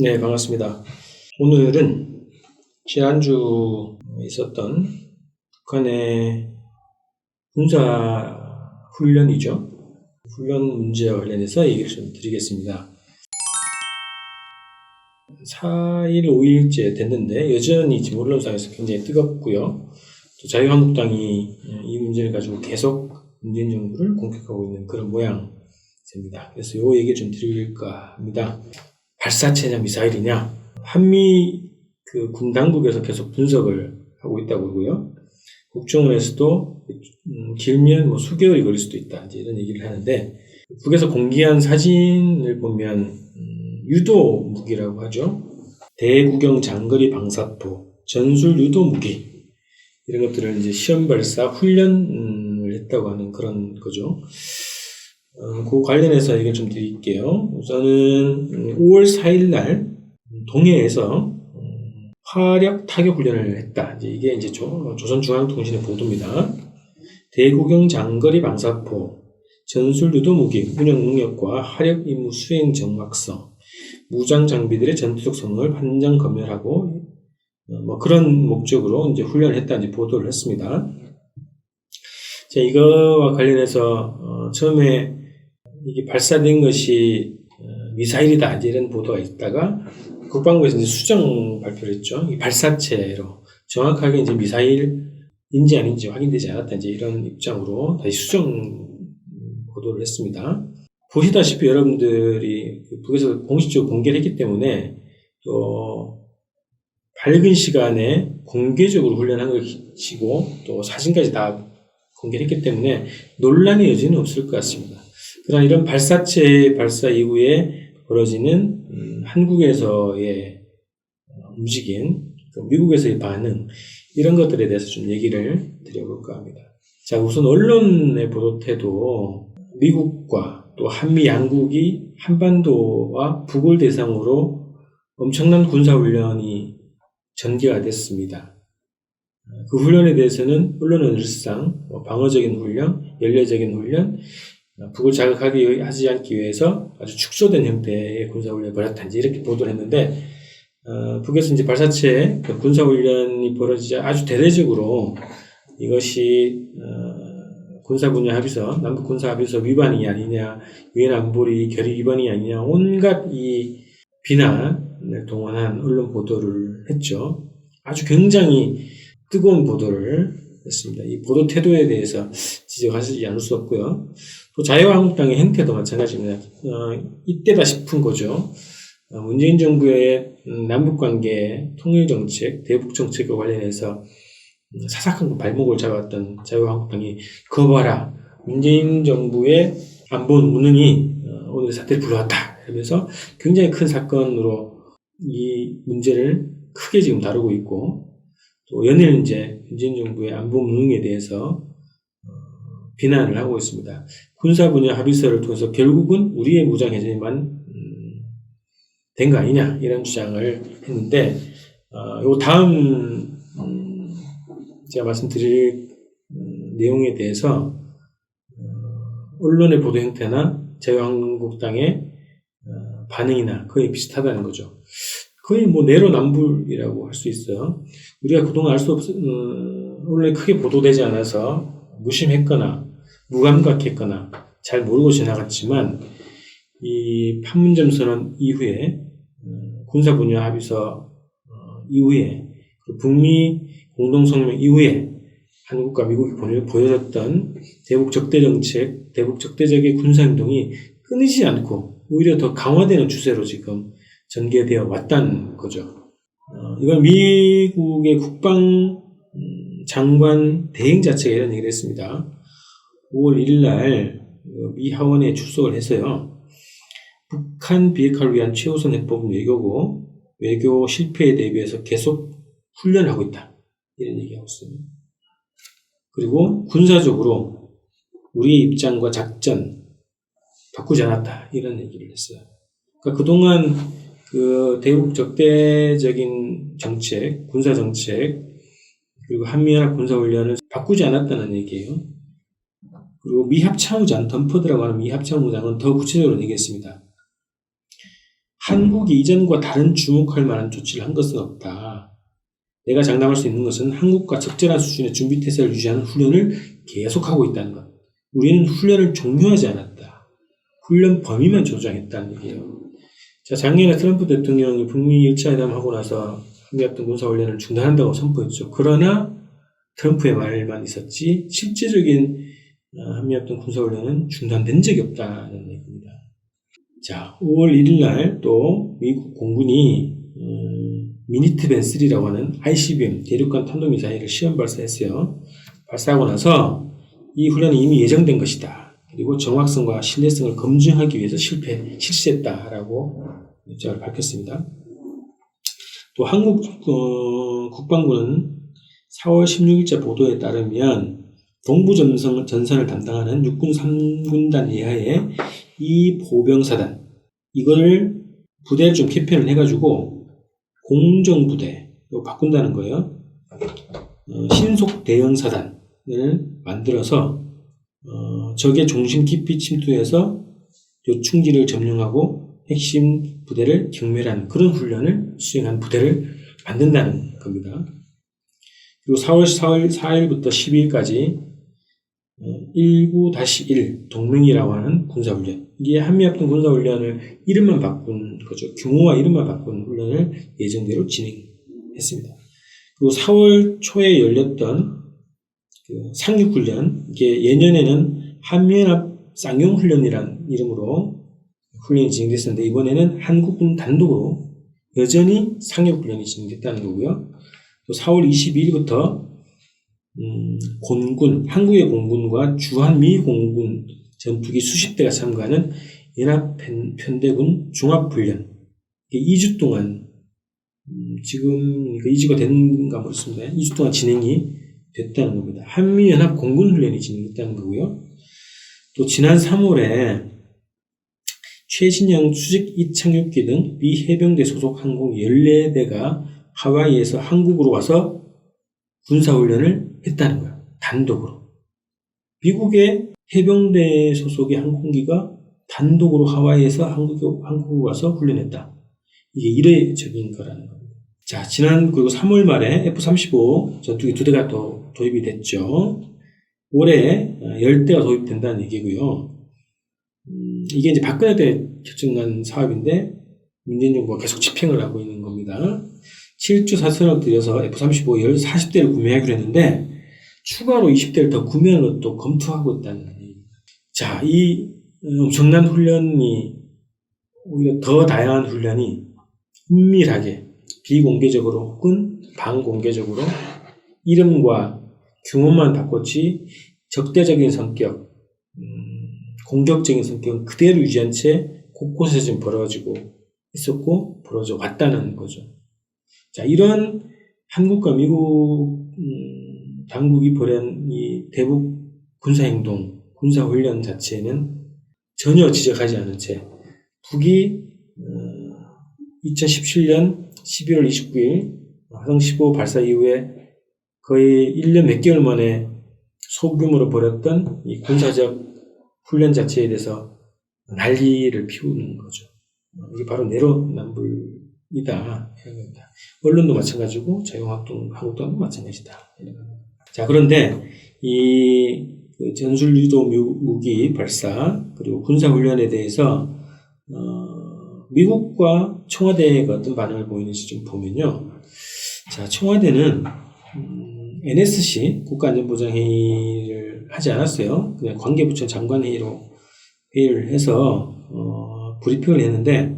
네, 반갑습니다. 오늘은 지난주 있었던 북한의 군사 훈련이죠. 훈련 문제와 관련해서 얘기를 좀 드리겠습니다. 4일, 5일째 됐는데 여전히 지금 언론상에서 굉장히 뜨겁고요. 또 자유한국당이 이 문제를 가지고 계속 문재인 정부를 공격하고 있는 그런 모양입니다. 그래서 이 얘기를 좀 드릴까 합니다. 발사체냐 미사일이냐, 한미 군 당국에서 계속 분석을 하고 있다고 그러고요. 국정원에서도 길면 수개월이 걸릴 수도 있다, 이제 이런 얘기를 하는데, 북에서 공개한 사진을 보면 유도 무기라고 하죠. 대구경 장거리 방사포, 전술 유도 무기, 이런 것들을 이제 시험 발사 훈련을 했다고 하는 그런 거죠. 그 관련해서 얘기를 좀 드릴게요. 우선은 5월 4일 날 동해에서 화력 타격 훈련을 했다. 이게 이제 조선중앙통신의 보도입니다. 대구경 장거리 방사포, 전술 유도 무기 운영 능력과 화력 임무 수행 정확성, 무장 장비들의 전투적 성능을 판정 검열하고 그런 목적으로 이제 훈련을 했다, 이제 보도를 했습니다. 자, 이거와 관련해서 처음에 이게 발사된 것이 미사일이다, 이제 이런 보도가 있다가 국방부에서 이제 수정 발표를 했죠. 이 발사체로 정확하게 이제 미사일인지 아닌지 확인되지 않았다, 이제 이런 입장으로 다시 수정 보도를 했습니다. 보시다시피 여러분들이 북에서 공식적으로 공개를 했기 때문에 또 밝은 시간에 공개적으로 훈련한 것이고 또 사진까지 다 공개를 했기 때문에 논란의 여지는 없을 것 같습니다. 그러나 이런 발사체 발사 이후에 벌어지는 한국에서의 움직임, 미국에서의 반응, 이런 것들에 대해서 좀 얘기를 드려볼까 합니다. 자, 우선 언론의 보도 태도, 미국과 또 한미 양국이 한반도와 북을 대상으로 엄청난 군사훈련이 전개가 됐습니다. 그 훈련에 대해서는 언론은 늘상 방어적인 훈련, 연례적인 훈련, 북을 자극하기 하지 않기 위해서 아주 축소된 형태의 군사훈련을 벌였다, 이렇게 보도를 했는데, 북에서 이제 발사체 군사훈련이 벌어지자 아주 대대적으로 이것이 군사 분야 합의서, 남북 군사 합의서 위반이 아니냐, 유엔 안보리 결의 위반이 아니냐, 온갖 이 비난을 동원한 언론 보도를 했죠. 아주 굉장히 뜨거운 보도를 했습니다. 이 보도 태도에 대해서 지적하지 않을 수 없고요. 또 자유한국당의 행태도 마찬가지입니다. 이때다 싶은 거죠. 문재인 정부의 남북관계 통일정책, 대북정책과 관련해서 사사건 발목을 잡았던 자유한국당이 그거 봐라, 문재인 정부의 안보 무능이 오늘 사태를 불러왔다, 이러면서 굉장히 큰 사건으로 이 문제를 크게 지금 다루고 있고, 또 연일 이제 문재인 정부의 안보 무능에 대해서 비난을 하고 있습니다. 군사 분야 합의서를 통해서 결국은 우리의 무장 해제만 된 거 아니냐, 이런 주장을 했는데, 요 다음 제가 말씀드릴 내용에 대해서 언론의 보도 형태나 자유한국당의 반응이나 거의 비슷하다는 거죠. 거의 내로남불이라고 할 수 있어요. 우리가 그동안 알 수 언론에 크게 보도되지 않아서 무심했거나 무감각했거나 잘 모르고 지나갔지만, 이 판문점 선언 이후에 군사 분야 합의서 이후에 북미 공동성명 이후에 한국과 미국이 보여줬던 대북 적대 정책, 대북 적대적인 군사 행동이 끊이지 않고 오히려 더 강화되는 추세로 지금 전개되어 왔다는 거죠. 이건 미국의 국방 장관 대행 자체가 이런 얘기를 했습니다. 5월 1일 날 미 하원에 출석을 해서요, 북한 비핵화를 위한 최우선 해법은 외교고 외교 실패에 대비해서 계속 훈련을 하고 있다, 이런 얘기하고 있어요. 그리고 군사적으로 우리의 입장과 작전 바꾸지 않았다, 이런 얘기를 했어요. 그러니까 그동안 대북 적대적인 정책, 군사 정책, 그리고 한미연합 군사훈련을 바꾸지 않았다는 얘기예요. 그리고 미 합참의장, 덤퍼드라고 하는 미 합참의장은 더 구체적으로 얘기했습니다. 한국이 이전과 다른 주목할 만한 조치를 한 것은 없다. 내가 장담할 수 있는 것은 한국과 적절한 수준의 준비태세를 유지하는 훈련을 계속하고 있다는 것. 우리는 훈련을 종료하지 않았다. 훈련 범위만 조정했다는 얘기예요. 자, 작년에 트럼프 대통령이 북미 1차 회담하고 나서 한미합동 군사훈련을 중단한다고 선포했죠. 그러나 트럼프의 말만 있었지 실제적인 한미합동 군사훈련은 중단된 적이 없다는 얘기입니다. 자, 5월 1일 날 또 미국 공군이 미니트벤 3라고 하는 ICBM 대륙간 탄도미사일을 시험 발사했어요. 발사하고 나서 이 훈련이 이미 예정된 것이다. 그리고 정확성과 신뢰성을 검증하기 위해서 실시했다라고 입장을 밝혔습니다. 또 한국 국방부는 4월 16일자 보도에 따르면 동부전선을 담당하는 육군 3군단 예하의 이 보병사단, 이거를 부대를 좀 개편을 해가지고 공정부대로 바꾼다는 거예요. 신속 대응사단을 만들어서 적의 중심 깊이 침투해서 요충지를 점령하고 핵심 부대를 경멸하는 그런 훈련을 수행한 부대를 만든다는 겁니다. 그리고 4월 4일부터 12일까지 19-1 동맹이라고 하는 군사훈련, 이게 한미합동 군사훈련을 이름만 바꾼 거죠. 규모와 이름만 바꾼 훈련을 예정대로 진행했습니다. 그리고 4월 초에 열렸던 그 상륙훈련, 이게 예년에는 한미연합 쌍용훈련이라는 이름으로 훈련이 진행됐었는데 이번에는 한국군 단독으로 여전히 상륙훈련이 진행됐다는 거고요. 또 4월 22일부터 공군, 한국의 공군과 주한미 공군 전투기 수십 대가 참가하는 연합편대군 종합훈련, 이게 2주 동안 지금 2주가 됐는가 모르겠습니다. 2주 동안 진행이 됐다는 겁니다. 한미연합 공군훈련이 진행됐다는 거고요. 또 지난 3월에 최신형 수직 이착륙기 등 미 해병대 소속 항공 14대가 하와이에서 한국으로 와서 군사훈련을 했다는 거예요. 단독으로. 미국의 해병대 소속의 항공기가 단독으로 하와이에서 한국으로 와서 훈련했다. 이게 이례적인 거라는 겁니다. 자, 그리고 3월 말에 F-35 전투기 2대가 또 도입이 됐죠. 올해 10대가 도입된다는 얘기고요. 이게 이제 박근혜 때 결정난 사업인데 문재인 정부가 계속 집행을 하고 있는 겁니다. 7조 4천억 들여서 F-35 40대를 구매하기로 했는데 추가로 20대를 더 구매하는 것도 검토하고 있다는 얘기입니다. 자, 이 엄청난 훈련이 오히려 더 다양한 훈련이 은밀하게 비공개적으로 혹은 반공개적으로 이름과 규모만 바꿨지 적대적인 성격, 공격적인 성격은 그대로 유지한 채 곳곳에서 지금 벌어지고 있었고 벌어져 왔다는 거죠. 자, 이런 한국과 미국 당국이 벌인 이 대북 군사행동, 군사훈련 자체는 전혀 지적하지 않은 채 북이 2017년 11월 29일 화성 15 발사 이후에 거의 1년 몇 개월 만에 소규모로 벌였던 이 군사적 훈련 자체에 대해서 난리를 피우는 거죠. 이게 바로 내로남불이다. 이런 겁니다. 언론도 마찬가지고 자유한국당도 마찬가지다. 자, 그런데 이 전술유도 무기 발사 그리고 군사훈련에 대해서 미국과 청와대가 어떤 반응을 보이는지 좀 보면요. 자, 청와대는 NSC 국가안전보장회의를 하지 않았어요. 그냥 관계부처 장관회의로 회의를 해서 브리핑을 했는데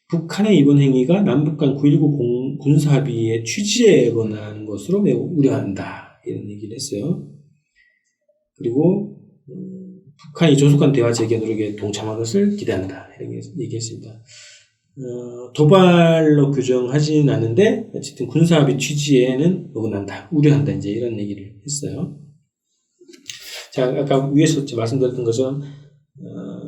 북한의 이번 행위가 남북 간 9.19 군사합의의 취지에 관한 것으로 매우 우려한다. 이런 얘기를 했어요. 그리고 북한이 조속한 대화 재개 노력에 동참한 것을 기대한다. 이렇게 얘기했습니다. 도발로 규정하지는 않는데 어쨌든 군사합의 취지에는 어긋난다. 우려한다. 이제 이런 얘기를 했어요. 자, 아까 위에서 말씀드렸던 것은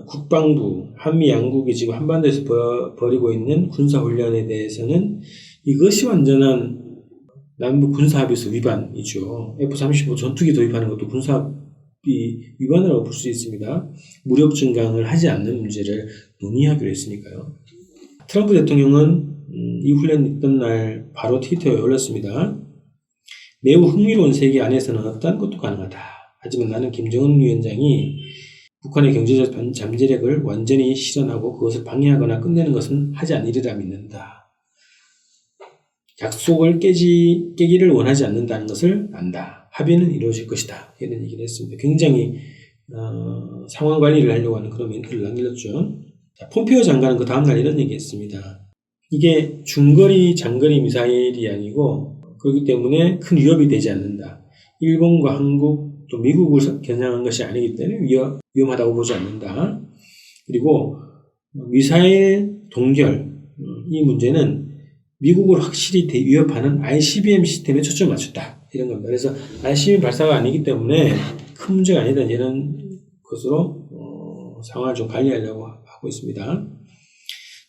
국방부, 한미 양국이 지금 한반도에서 벌이고 있는 군사훈련에 대해서는 이것이 완전한 남북 군사합의서 위반이죠. F-35 전투기 도입하는 것도 군사합의 위반이라고 볼 수 있습니다. 무력 증강을 하지 않는 문제를 논의하기로 했으니까요. 트럼프 대통령은 이 훈련이 있던 날 바로 트위터에 올렸습니다. 매우 흥미로운 세계 안에서는 어떤 것도 가능하다. 하지만 나는 김정은 위원장이 북한의 경제적 잠재력을 완전히 실현하고 그것을 방해하거나 끝내는 것은 하지 않으리라 믿는다. 약속을 깨기를 원하지 않는다는 것을 안다. 합의는 이루어질 것이다. 이런 얘기를 했습니다. 굉장히 상황 관리를 하려고 하는 그런 멘트를 남겼죠. 자, 폼페이오 장관은 그 다음날 이런 얘기했습니다. 이게 중거리, 장거리 미사일이 아니고 그렇기 때문에 큰 위협이 되지 않는다. 일본과 한국 또 미국을 겨냥한 것이 아니기 때문에 위험하다고 보지 않는다. 그리고 미사일 동결 이 문제는 미국을 확실히 위협하는 ICBM 시스템에 초점을 맞췄다. 이런 겁니다. 그래서 ICBM 발사가 아니기 때문에 큰 문제가 아니다. 이런 것으로 상황을 좀 관리하려고 하고 있습니다.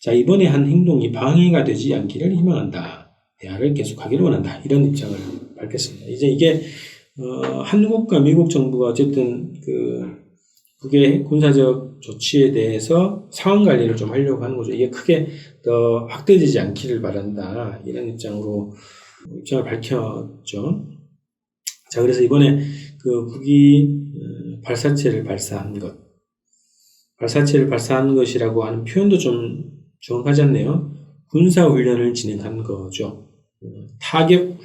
자, 이번에 한 행동이 방해가 되지 않기를 희망한다. 대화를 계속하기를 원한다. 이런 입장을 밝혔습니다. 이제 이게 한국과 미국 정부가 어쨌든 북의 군사적 조치에 대해서 상황 관리를 좀 하려고 하는 거죠. 이게 크게 더 확대되지 않기를 바란다. 이런 입장을 밝혔죠. 자, 그래서 이번에 북이 발사체를 발사한 것이라고 하는 표현도 좀 정확하지 않네요. 군사훈련을 진행한 거죠. 화력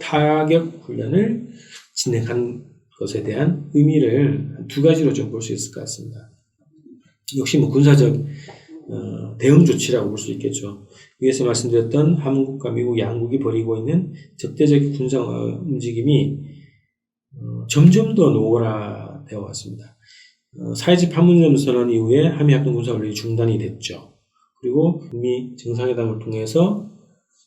타격 훈련을 진행한 것에 대한 의미를 두 가지로 좀 볼 수 있을 것 같습니다. 역시 군사적 대응 조치라고 볼 수 있겠죠. 위에서 말씀드렸던 한국과 미국 양국이 벌이고 있는 적대적 군사 움직임이 점점 더 노골화되어 왔습니다. 4.27 판문점 선언 이후에 한미합동 군사훈련이 중단이 됐죠. 그리고 북미 정상회담을 통해서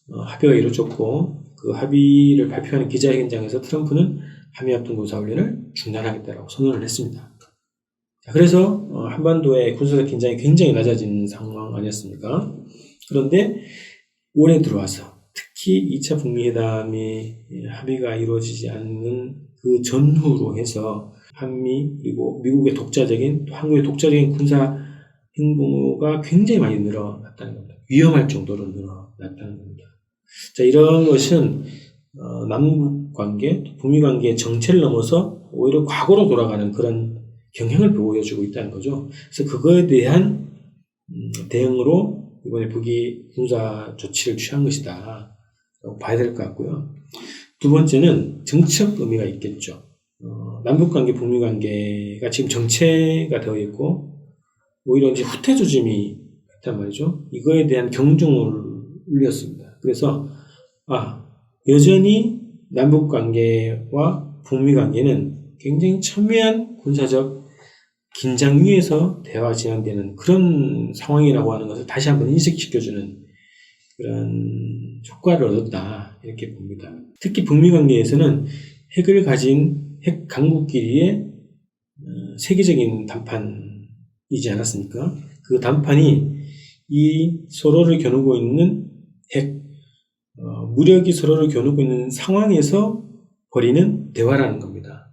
합의가 이루어졌고 그 합의를 발표하는 기자회견장에서 트럼프는 한미합동 군사훈련을 중단하겠다라고 선언을 했습니다. 자, 그래서 한반도의 군사적 긴장이 굉장히 낮아진 상황 아니었습니까? 그런데 올해 들어와서 특히 2차 북미 회담이 합의가 이루어지지 않는 그 전후로 해서 한미 그리고 미국의 독자적인 또 한국의 독자적인 군사 행보가 굉장히 많이 늘어났다는 겁니다. 위험할 정도로 늘어났다는 겁니다. 자, 이런 것은 남북 관계, 북미 관계의 정체를 넘어서 오히려 과거로 돌아가는 그런 경향을 보여주고 있다는 거죠. 그래서 그거에 대한 대응으로 이번에 북이 군사 조치를 취한 것이다 라고 봐야 될 것 같고요. 두 번째는 정치적 의미가 있겠죠. 남북 관계, 북미 관계가 지금 정체가 되어 있고 오히려 이제 후퇴 조짐이 있단 말이죠. 이거에 대한 경종을 울렸습니다. 그래서 여전히 남북 관계와 북미 관계는 굉장히 첨예한 군사적 긴장 위에서 대화가 진행되는 그런 상황이라고 하는 것을 다시 한번 인식시켜주는 그런 효과를 얻었다 이렇게 봅니다. 특히 북미 관계에서는 핵을 가진 핵 강국끼리의 세계적인 담판이지 않았습니까? 그 담판이 이 서로를 겨누고 있는 무력이 서로를 겨누고 있는 상황에서 벌이는 대화라는 겁니다.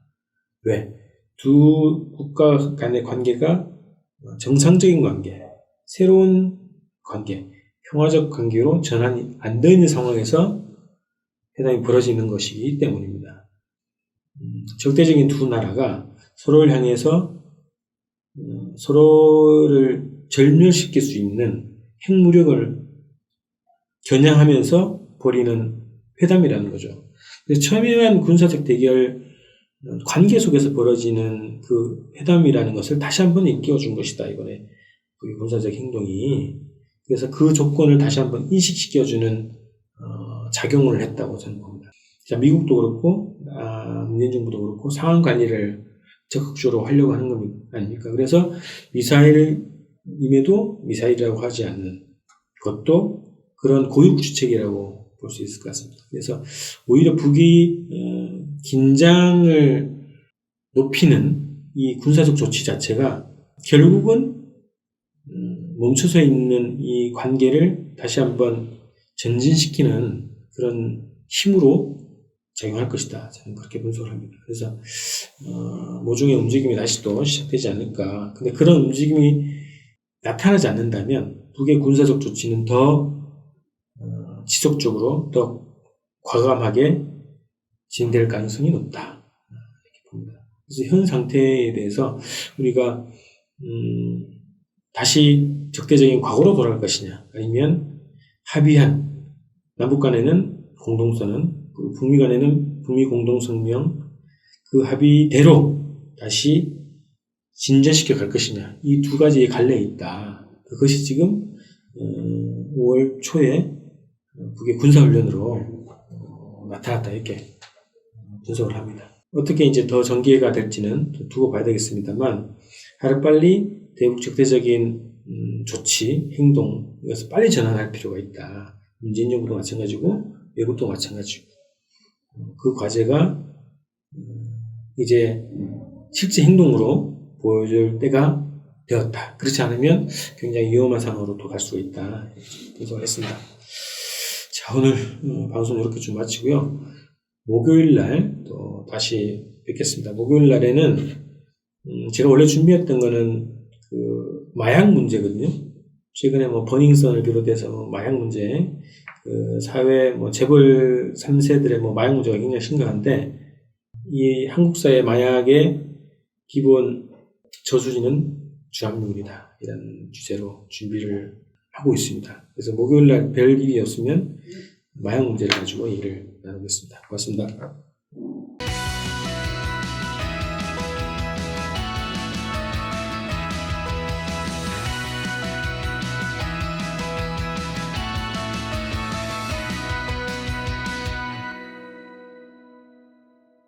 왜? 두 국가 간의 관계가 정상적인 관계, 새로운 관계, 평화적 관계로 전환이 안 되어 있는 상황에서 회담이 벌어지는 것이기 때문입니다. 적대적인 두 나라가 서로를 향해서 서로를 절멸시킬 수 있는 핵무력을 겨냥하면서 벌이는 회담이라는 거죠. 그래서 첨예한 군사적 대결 관계 속에서 벌어지는 그 회담이라는 것을 다시 한번 일깨워준 것이다. 이번에 군사적 행동이. 그래서 그 조건을 다시 한번 인식시켜주는 작용을 했다고 저는 봅니다. 자, 미국도 그렇고 문재인 정부도 그렇고 상황 관리를 적극적으로 하려고 하는 것 아닙니까? 그래서 미사일임에도 미사일이라고 하지 않는 그것도 그런 고육주책이라고 볼 수 있을 것 같습니다. 그래서 오히려 북이 긴장을 높이는 이 군사적 조치 자체가 결국은 멈춰서 있는 이 관계를 다시 한번 전진시키는 그런 힘으로 작용할 것이다. 저는 그렇게 분석을 합니다. 그래서 모종의 움직임이 다시 또 시작되지 않을까. 근데 그런 움직임이 나타나지 않는다면 북의 군사적 조치는 더 지속적으로 더 과감하게 진행될 가능성이 높다. 이렇게 봅니다. 그래서 현 상태에 대해서 우리가 다시 적대적인 과거로 돌아갈 것이냐, 아니면 합의한 남북 간에는 공동선언, 북미 간에는 북미 공동성명 그 합의대로 다시 진전시켜 갈 것이냐, 이 두 가지의 갈래에 있다. 그것이 지금 5월 초에 북의 군사훈련으로 나타났다, 이렇게 분석을 합니다. 어떻게 이제 더 전개가 될지는 두고 봐야 되겠습니다만, 하루빨리 대북 적대적인 조치, 행동, 이것을 빨리 전환할 필요가 있다. 문재인 정부도 마찬가지고 외국도 마찬가지고, 그 과제가 이제 실제 행동으로 보여줄 때가 되었다. 그렇지 않으면 굉장히 위험한 상황으로 또 갈 수가 있다. 분석을 했습니다. 자, 오늘 방송 이렇게 좀 마치고요. 목요일 날 또 다시 뵙겠습니다. 목요일 날에는 제가 원래 준비했던 거는 그 마약 문제거든요. 최근에 뭐 버닝썬을 비롯해서 마약 문제, 그 사회 뭐 재벌 3세들의 뭐 마약 문제가 굉장히 심각한데, 이 한국 사회 마약의 기본 저수지는 주합력이다, 이런 주제로 준비를 하고 있습니다. 그래서 목요일 날 별 일이 없으면 마약 문제를 가지고 얘기를 나누겠습니다. 고맙습니다.